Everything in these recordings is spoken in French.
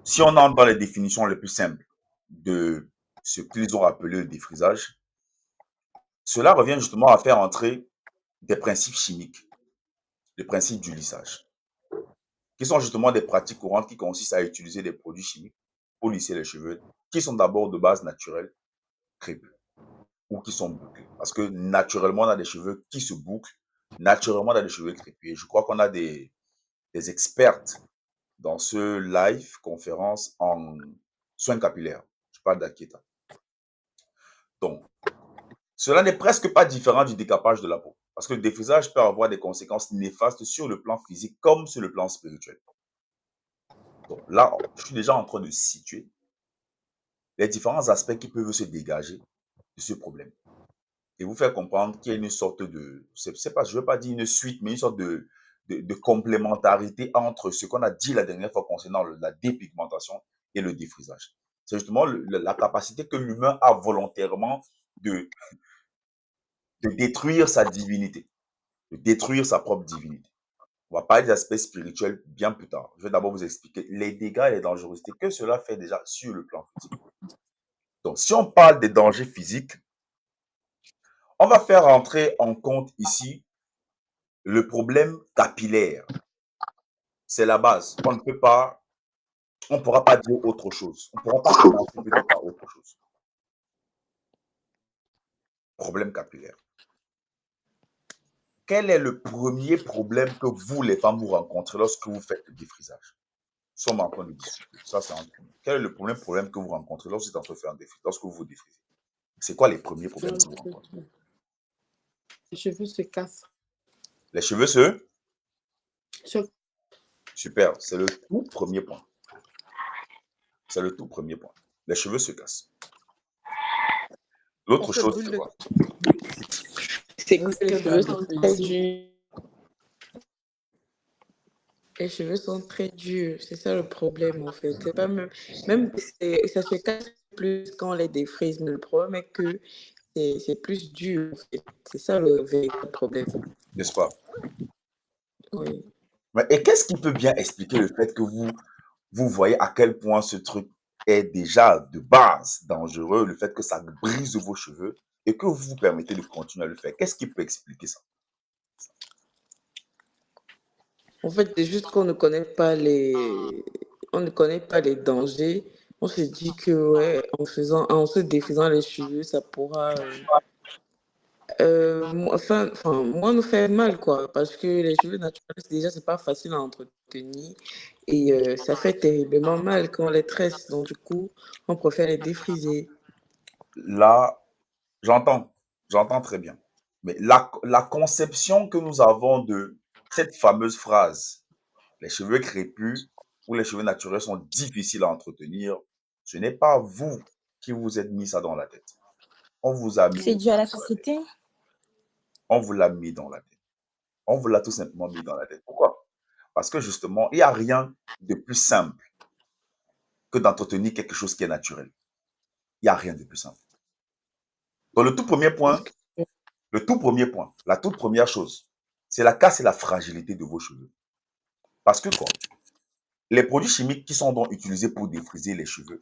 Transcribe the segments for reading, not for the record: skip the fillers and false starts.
Si on entre dans les définitions les plus simples de ce qu'ils ont appelé le défrisage, cela revient justement à faire entrer des principes chimiques, les principes du lissage, qui sont justement des pratiques courantes qui consistent à utiliser des produits chimiques pour lisser les cheveux, qui sont d'abord de base naturelle, crépus, ou qui sont bouclés. Parce que naturellement, on a des cheveux qui se bouclent, naturellement, on a des cheveux crépus. Et je crois qu'on a des expertes dans ce live conférence en soins capillaires. Je parle d'Akita. Donc, cela n'est presque pas différent du décapage de la peau. Parce que le défrisage peut avoir des conséquences néfastes sur le plan physique comme sur le plan spirituel. Donc là, je suis déjà en train de situer les différents aspects qui peuvent se dégager de ce problème. Et vous faire comprendre qu'il y a une sorte de, c'est pas, je ne veux pas dire une suite, mais une sorte de complémentarité entre ce qu'on a dit la dernière fois concernant la dépigmentation et le défrisage. C'est justement la capacité que l'humain a volontairement de, de détruire sa divinité, de détruire sa propre divinité. On va parler des aspects spirituels bien plus tard. Je vais d'abord vous expliquer les dégâts et les dangerosités que cela fait déjà sur le plan physique. Donc, si on parle des dangers physiques, on va faire entrer en compte ici le problème capillaire. C'est la base. On ne peut pas, on ne pourra pas dire autre chose. On ne pourra pas commencer plutôt par autre chose. Problème capillaire. Quel est le premier problème que vous, les femmes, vous rencontrez lorsque vous faites le défrisage? Nous sommes en train de discuter. Ça, c'est entre nous. Quel est le premier problème que vous rencontrez lorsque vous êtes en train de faire un défrisage, lorsque vous vous défrisez? C'est quoi les premiers problèmes que vous rencontrez? Les cheveux se cassent. Les cheveux Super, c'est le tout premier point. C'est le tout premier point. Les cheveux se cassent. L'autre chose, c'est quoi? C'est que les cheveux sont très durs. Les cheveux sont très durs, c'est ça le problème en fait. C'est pas même ça se casse plus quand on les défrise, mais le problème est que c'est plus dur en fait. C'est ça le véritable problème. N'est-ce pas? Oui. Et qu'est-ce qui peut bien expliquer le fait que vous voyez à quel point ce truc est déjà de base dangereux, le fait que ça brise vos cheveux et que vous vous permettez de continuer à le faire? Qu'est-ce qui peut expliquer ça? En fait, c'est juste qu'on ne connaît pas on ne connaît pas les dangers. On se dit que ouais, en se défrisant les cheveux, ça pourra moi, nous fait mal, quoi, parce que les cheveux naturels, déjà, c'est pas facile à entretenir et ça fait terriblement mal quand on les tresse. Donc, du coup, on préfère les défriser. Là, j'entends très bien. Mais la conception que nous avons de cette fameuse phrase, les cheveux crépus ou les cheveux naturels sont difficiles à entretenir, ce n'est pas vous qui vous êtes mis ça dans la tête. On vous a mis C'est dû à la société. On vous l'a mis dans la tête. On vous l'a tout simplement mis dans la tête. Pourquoi? Parce que justement, il n'y a rien de plus simple que d'entretenir quelque chose qui est naturel. Il n'y a rien de plus simple. Donc, Parce que, la toute première chose, c'est la casse et la fragilité de vos cheveux. Parce que quoi? Les produits chimiques qui sont donc utilisés pour défriser les cheveux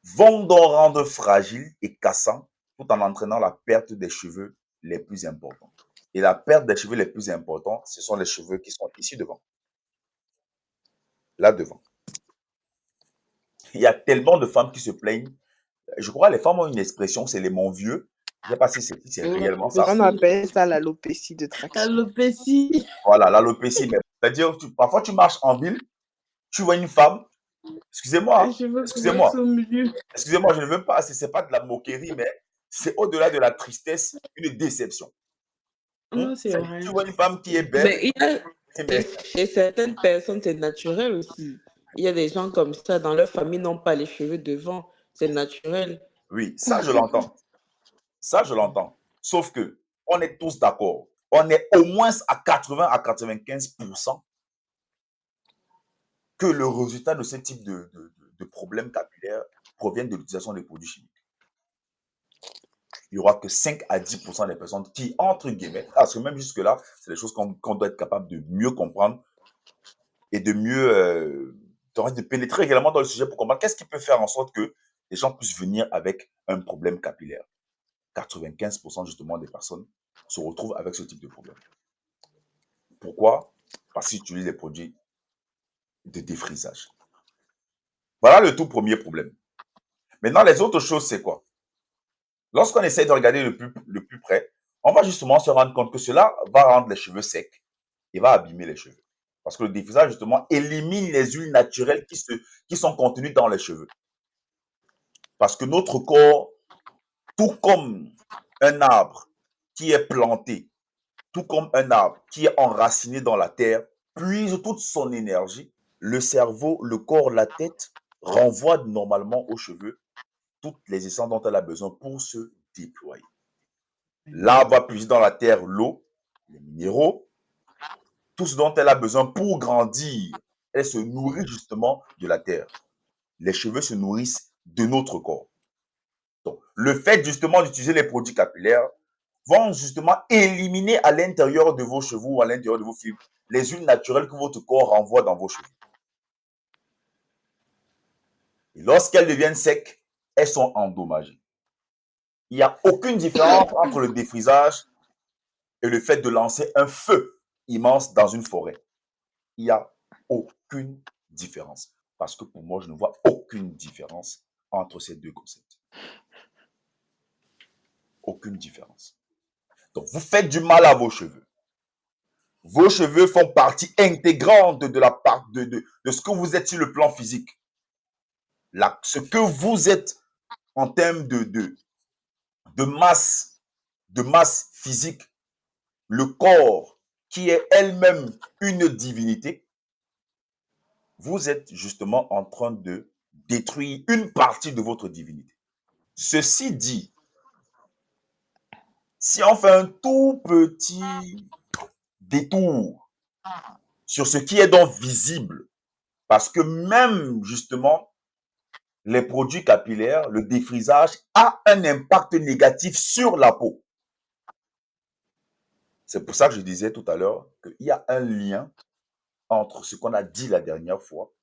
vont donc rendre fragiles et cassants tout en entraînant la perte des cheveux les plus importants. Et la perte des cheveux les plus importants, ce sont les cheveux qui sont ici devant, là devant. Il y a tellement de femmes qui se plaignent. Je crois que les femmes ont une expression, c'est les mon vieux. Je ne sais pas si c'est réellement ça. On appelle ça l'alopécie de traction. L'alopécie. Voilà, l'alopécie. C'est-à-dire, parfois tu marches en ville, tu vois une femme, excusez-moi, Les hein, cheveux excusez-moi, commencent au milieu. excusez-moi, je ne veux pas, ce n'est pas de la moquerie, mais c'est au-delà de la tristesse, une déception. Non, c'est vrai. Tu vois une femme qui est belle, mais il y a, mais chez certaines personnes, c'est naturel aussi. Il y a des gens comme ça, dans leur famille, n'ont pas les cheveux devant. C'est naturel. oui, ça je l'entends. Ça je l'entends. Sauf que on est tous d'accord. On est au moins à 80 à 95% que le résultat de ce type de problème capillaire provient de l'utilisation des produits chimiques. Il n'y aura que 5 à 10% des personnes qui, entre guillemets, parce que même jusque-là, c'est des choses qu'on doit être capable de mieux comprendre et de mieux tu auras de pénétrer également dans le sujet pour comprendre qu'est-ce qui peut faire en sorte que les gens puissent venir avec un problème capillaire. 95% justement des personnes se retrouvent avec ce type de problème. Pourquoi? Parce qu'ils utilisent les produits de défrisage. Voilà le tout premier problème. Maintenant, les autres choses, c'est quoi? Lorsqu'on essaie de regarder le plus près, on va justement se rendre compte que cela va rendre les cheveux secs et va abîmer les cheveux. Parce que le défrisage, justement, élimine les huiles naturelles qui sont contenues dans les cheveux. Parce que notre corps, tout comme un arbre qui est planté, tout comme un arbre qui est enraciné dans la terre, puise toute son énergie, le cerveau, le corps, la tête renvoie normalement aux cheveux toutes les essences dont elle a besoin pour se déployer. L'arbre va puiser dans la terre l'eau, les minéraux, tout ce dont elle a besoin pour grandir. Elle se nourrit justement de la terre. Les cheveux se nourrissent de notre corps. Donc, le fait justement d'utiliser les produits capillaires vont justement éliminer à l'intérieur de vos cheveux ou à l'intérieur de vos fibres les huiles naturelles que votre corps renvoie dans vos cheveux. Et lorsqu'elles deviennent secs, elles sont endommagées. Il n'y a aucune différence entre le défrisage et le fait de lancer un feu immense dans une forêt. Il n'y a aucune différence. Parce que pour moi, je ne vois aucune différence entre ces deux concepts. Aucune différence. Donc, vous faites du mal à vos cheveux. Vos cheveux font partie intégrante de la part de ce que vous êtes sur le plan physique. Ce que vous êtes en termes de masse physique, le corps qui est elle-même une divinité, vous êtes justement en train de détruire une partie de votre divinité. Ceci dit, si on fait un tout petit détour sur ce qui est donc visible, parce que même justement, les produits capillaires, le défrisage a un impact négatif sur la peau. C'est pour ça que je disais tout à l'heure qu'il y a un lien entre ce qu'on a dit la dernière fois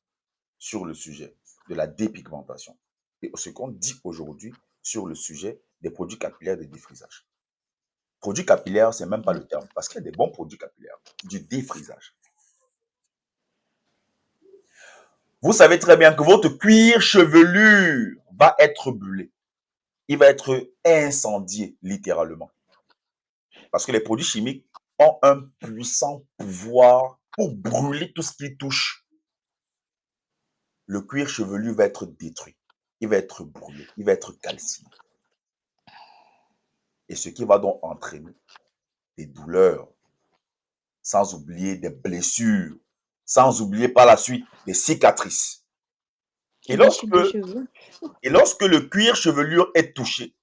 sur le sujet de la dépigmentation et ce qu'on dit aujourd'hui sur le sujet des produits capillaires de défrisage. Produits capillaires, ce n'est même pas le terme, parce qu'il y a des bons produits capillaires, du défrisage. Vous savez très bien que votre cuir chevelu va être brûlé. Il va être incendié, littéralement. Parce que les produits chimiques ont un puissant pouvoir pour brûler tout ce qui touche. Le cuir chevelu va être détruit. Il va être brûlé. Il va être calciné. Et ce qui va donc entraîner des douleurs, sans oublier des blessures, sans oublier par la suite des cicatrices. Et lorsque le cuir chevelu est touché,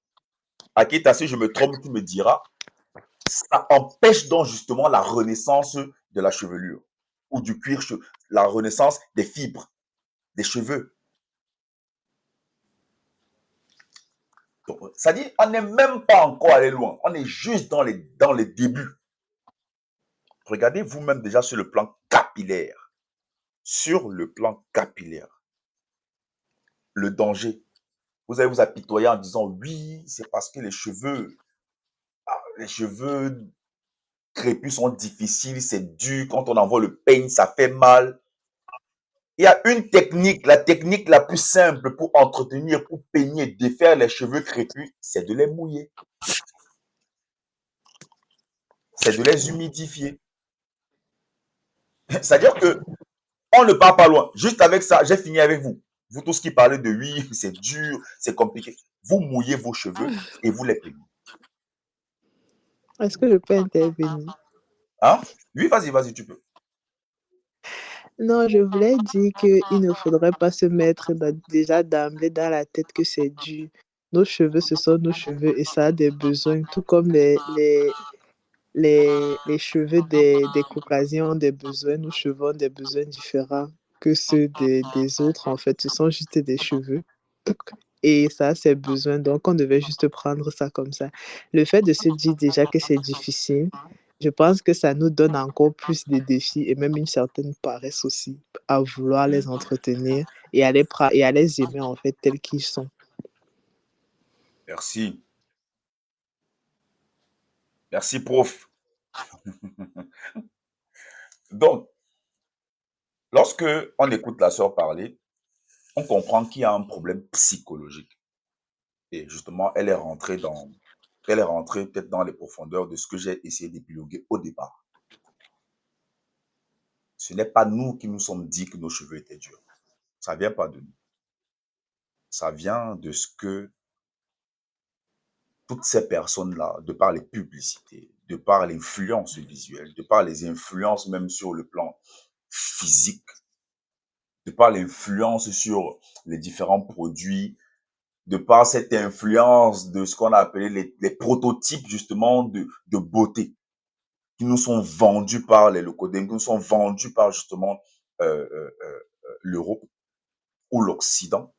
Akita, si je me trompe, tu me diras, ça empêche donc justement la renaissance de la chevelure ou du cuir, la renaissance des fibres, des cheveux. C'est-à-dire, on n'est même pas encore allé loin. On est juste dans les débuts. Regardez vous-même déjà sur le plan capillaire. Sur le plan capillaire. Le danger. Vous allez vous apitoyer en disant, oui, c'est parce que les cheveux crépus sont difficiles, c'est dur. Quand on envoie le peigne, ça fait mal. Il y a une technique, la technique la plus simple pour entretenir, pour peigner, défaire les cheveux crépus, c'est de les mouiller. C'est de les humidifier. C'est-à-dire que on ne part pas loin. Juste avec ça, j'ai fini avec vous. Vous tous qui parlez de oui, c'est dur, c'est compliqué. Vous mouillez vos cheveux et vous les peignez. Est-ce que je peux intervenir? Hein? Oui, vas-y, tu peux. Non, je voulais dire qu'il ne faudrait pas se mettre déjà d'emblée dans la tête que c'est dur. Nos cheveux, ce sont nos cheveux et ça a des besoins, tout comme les cheveux des caucasiens ont des besoins, nos cheveux ont des besoins différents que ceux des autres. En fait, ce sont juste des cheveux. Et ça a ses besoins, donc on devait juste prendre ça comme ça. Le fait de se dire déjà que c'est difficile, je pense que ça nous donne encore plus de défis et même une certaine paresse aussi à vouloir les entretenir et à les aimer en fait tels qu'ils sont. Merci. Merci, prof. Donc, lorsque on écoute la sœur parler, on comprend qu'il y a un problème psychologique. Et justement, elle est rentrée peut-être dans les profondeurs de ce que j'ai essayé d'épiloguer au départ. Ce n'est pas nous qui nous sommes dit que nos cheveux étaient durs. Ça vient pas de nous. Ça vient de ce que toutes ces personnes-là, de par les publicités, de par l'influence visuelle, de par les influences même sur le plan physique, de par l'influence sur les différents produits, de par cette influence de ce qu'on a appelé les prototypes justement de beauté qui nous sont vendus par les locodèmes, qui nous sont vendus par justement l'Europe ou l'Occident.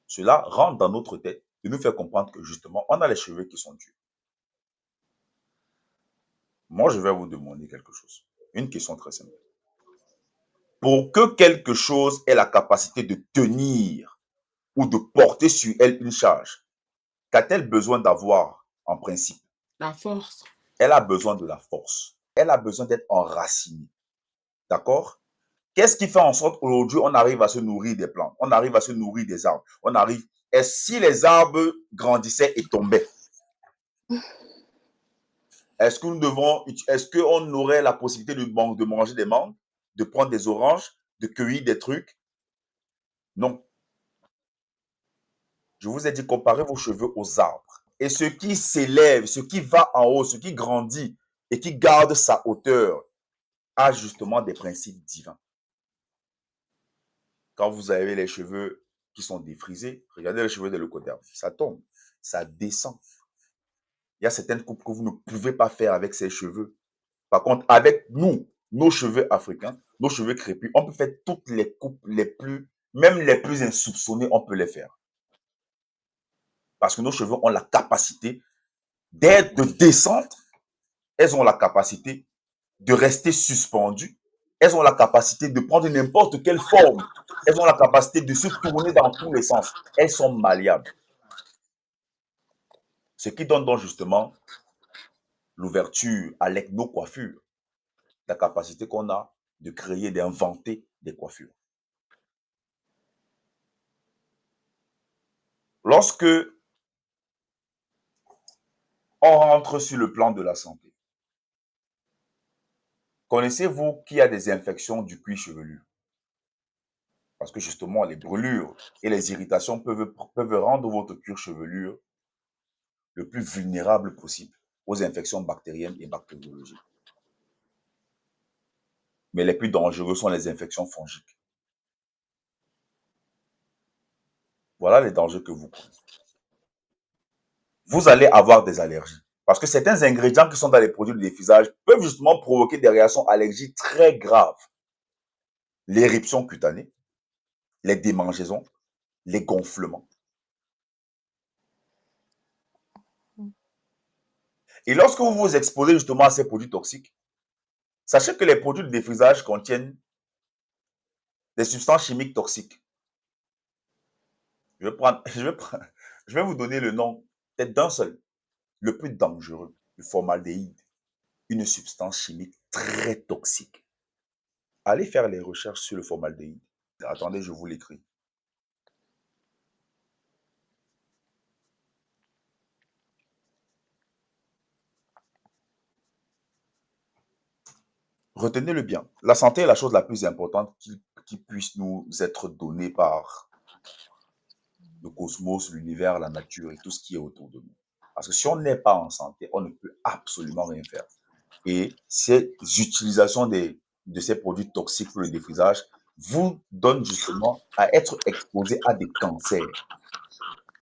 Cela rentre dans notre tête de nous faire comprendre que justement, on a les cheveux qui sont durs. Moi, je vais vous demander quelque chose. Une question très simple. Pour que quelque chose ait la capacité de tenir ou de porter sur elle une charge, qu'a-t-elle besoin d'avoir en principe? La force. Elle a besoin de la force. Elle a besoin d'être enracinée. D'accord? Qu'est-ce qui fait en sorte qu'aujourd'hui, on arrive à se nourrir des plantes, on arrive à se nourrir des arbres, on arrive... Et si les arbres grandissaient et tombaient, est-ce qu'on aurait la possibilité de manger des mangues, de prendre des oranges, de cueillir des trucs? Non. Je vous ai dit, comparez vos cheveux aux arbres. Et ce qui s'élève, ce qui va en haut, ce qui grandit et qui garde sa hauteur, a justement des principes divins. Quand vous avez les cheveux qui sont défrisés, regardez les cheveux de l'eucoderme, ça tombe, ça descend. Il y a certaines coupes que vous ne pouvez pas faire avec ces cheveux. Par contre, avec nous, nos cheveux africains, nos cheveux crépus, on peut faire toutes les coupes même les plus insoupçonnées, on peut les faire. Parce que nos cheveux ont la capacité de descendre, elles ont la capacité de rester suspendues, elles ont la capacité de prendre n'importe quelle forme, elles ont la capacité de se tourner dans tous les sens. Elles sont malléables. Ce qui donne donc justement l'ouverture à l'ethno-coiffure, la capacité qu'on a de créer, d'inventer des coiffures. Lorsque on rentre sur le plan de la santé, connaissez-vous qu'il y a des infections du cuir chevelu? Parce que justement, les brûlures et les irritations peuvent rendre votre cuir chevelu le plus vulnérable possible aux infections bactériennes et bactériologiques. Mais les plus dangereux sont les infections fongiques. Voilà les dangers que vous prenez. Vous allez avoir des allergies. Parce que certains ingrédients qui sont dans les produits de défrisage peuvent justement provoquer des réactions allergiques très graves. L'éruption cutanée, les démangeaisons, les gonflements. Et lorsque vous vous exposez justement à ces produits toxiques, sachez que les produits de défrisage contiennent des substances chimiques toxiques. Je vais vous donner le nom peut-être d'un seul, le plus dangereux, le formaldéhyde, une substance chimique très toxique. Allez faire les recherches sur le formaldéhyde. Attendez, je vous l'écris. Retenez-le bien. La santé est la chose la plus importante qui puisse nous être donnée par le cosmos, l'univers, la nature et tout ce qui est autour de nous. Parce que si on n'est pas en santé, on ne peut absolument rien faire. Et ces utilisations de ces produits toxiques pour le défrisage vous donnent justement à être exposé à des cancers.